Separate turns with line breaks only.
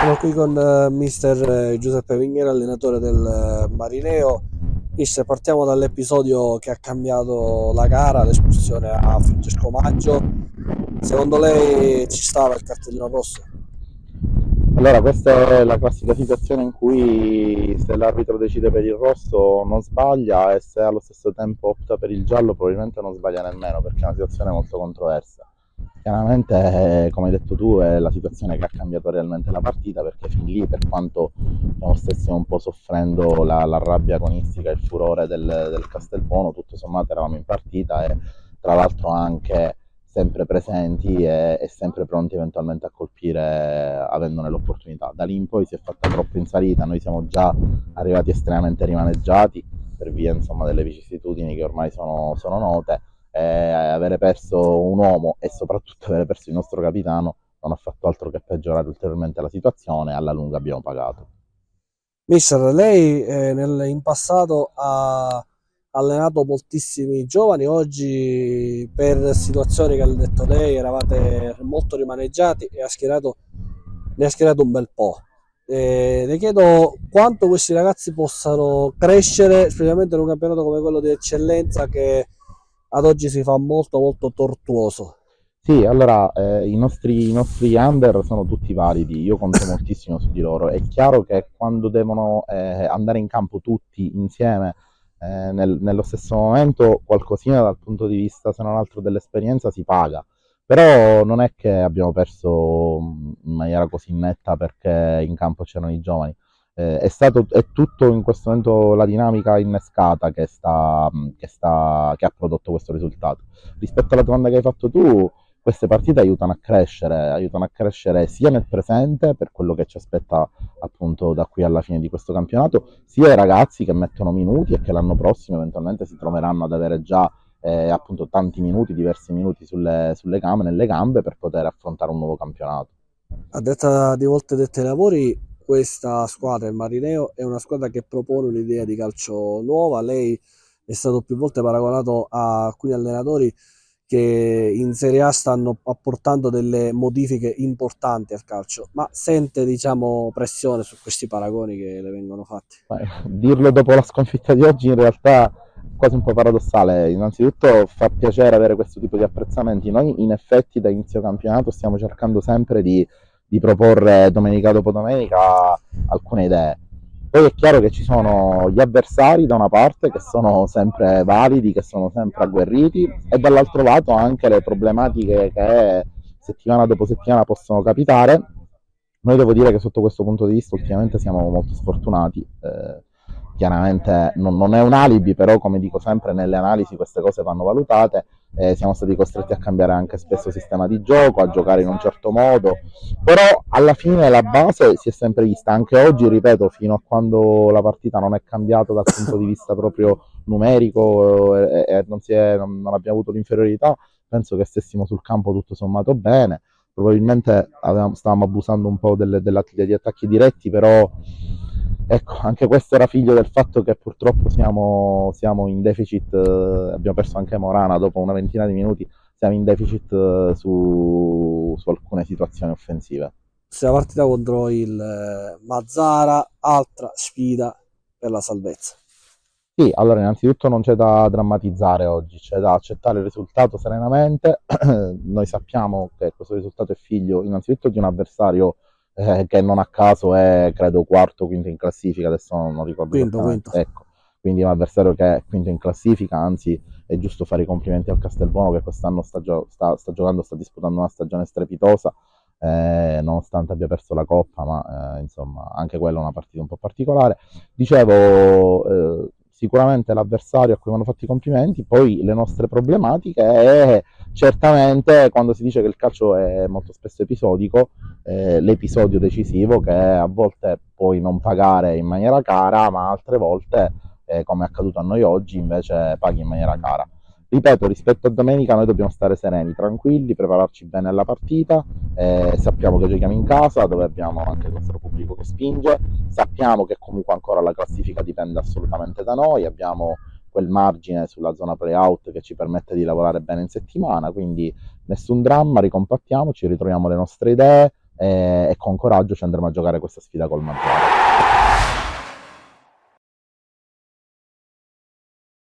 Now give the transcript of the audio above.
Siamo qui con mister Giuseppe Vignere, allenatore del Marineo. Mister, partiamo dall'episodio che ha cambiato la gara, l'espulsione a Francesco Maggio. Secondo lei ci stava il cartellino rosso?
Allora, questa è la classica situazione in cui se l'arbitro decide per il rosso non sbaglia e se allo stesso tempo opta per il giallo probabilmente non sbaglia nemmeno, perché è una situazione molto controversa. Chiaramente, come hai detto tu, è la situazione che ha cambiato realmente la partita, perché fin lì, per quanto noi stessimo un po' soffrendo la rabbia agonistica e il furore del Castelbuono, tutto sommato eravamo in partita e tra l'altro anche sempre presenti e sempre pronti eventualmente a colpire avendone l'opportunità. Da lì in poi si è fatta troppo in salita, noi siamo già arrivati estremamente rimaneggiati per via insomma delle vicissitudini che ormai sono note, e avere perso un uomo e soprattutto avere perso il nostro capitano non ha fatto altro che peggiorare ulteriormente la situazione e alla lunga abbiamo pagato.
Mister, lei in passato ha allenato moltissimi giovani, oggi per situazioni che ha detto lei eravate molto rimaneggiati e ne ha schierato un bel po'. Le chiedo quanto questi ragazzi possano crescere, specialmente in un campionato come quello di eccellenza che ad oggi si fa molto molto tortuoso.
Sì, allora i nostri under sono tutti validi, io conto moltissimo su di loro. È chiaro che quando devono andare in campo tutti insieme nello stesso momento, qualcosina dal punto di vista, se non altro, dell'esperienza si paga. Però non è che abbiamo perso in maniera così netta perché in campo c'erano i giovani. È tutto in questo momento la dinamica innescata che ha prodotto questo risultato. Rispetto alla domanda che hai fatto tu, queste partite aiutano a crescere sia nel presente per quello che ci aspetta appunto da qui alla fine di questo campionato, sia i ragazzi che mettono minuti e che l'anno prossimo eventualmente si troveranno ad avere già appunto tanti minuti, diversi minuti nelle gambe per poter affrontare un nuovo campionato.
A detta di volte dette ai lavori, questa squadra, il Marineo, è una squadra che propone un'idea di calcio nuova. Lei è stato più volte paragonato a alcuni allenatori che in Serie A stanno apportando delle modifiche importanti al calcio, ma sente, diciamo, pressione su questi paragoni che le vengono fatti.
Dirlo dopo la sconfitta di oggi in realtà è quasi un po' paradossale. Innanzitutto fa piacere avere questo tipo di apprezzamenti. Noi in effetti da inizio campionato stiamo cercando sempre di proporre domenica dopo domenica alcune idee. Poi è chiaro che ci sono gli avversari da una parte che sono sempre validi, che sono sempre agguerriti e dall'altro lato anche le problematiche che settimana dopo settimana possono capitare. Noi devo dire che sotto questo punto di vista ultimamente siamo molto sfortunati. Chiaramente non è un alibi, però come dico sempre nelle analisi queste cose vanno valutate. Siamo stati costretti a cambiare anche spesso sistema di gioco, a giocare in un certo modo, però alla fine la base si è sempre vista, anche oggi, ripeto, fino a quando la partita non è cambiata dal punto di vista proprio numerico e non abbiamo avuto l'inferiorità, penso che stessimo sul campo tutto sommato bene. Probabilmente stavamo abusando un po' degli attacchi diretti, però ecco, anche questo era figlio del fatto che purtroppo siamo in deficit, abbiamo perso anche Morana dopo una ventina di minuti, siamo in deficit su alcune situazioni offensive.
Questa partita contro il Mazzara, altra sfida per la salvezza.
Sì, allora innanzitutto non c'è da drammatizzare oggi, c'è da accettare il risultato serenamente. Noi sappiamo che questo risultato è figlio innanzitutto di un avversario che non a caso è credo quarto o quinto in classifica, adesso non ricordo
Quinto, quinto.
esattamente. Ecco, quindi è un avversario che è quinto in classifica, anzi è giusto fare i complimenti al Castelbuono che quest'anno sta giocando, sta disputando una stagione strepitosa, nonostante abbia perso la Coppa, ma insomma anche quella è una partita un po' particolare. Dicevo, sicuramente l'avversario a cui vanno fatti i complimenti, poi le nostre problematiche e certamente quando si dice che il calcio è molto spesso episodico, l'episodio decisivo che a volte puoi non pagare in maniera cara, ma altre volte, come è accaduto a noi oggi, invece paghi in maniera cara. Ripeto, rispetto a domenica noi dobbiamo stare sereni, tranquilli, prepararci bene alla partita, sappiamo che giochiamo in casa dove abbiamo anche il nostro pubblico che spinge, sappiamo che comunque ancora la classifica dipende assolutamente da noi, abbiamo quel margine sulla zona play-out che ci permette di lavorare bene in settimana, quindi nessun dramma, ricompattiamoci, ritroviamo le nostre idee, e con coraggio ci andremo a giocare questa sfida col Maggiore.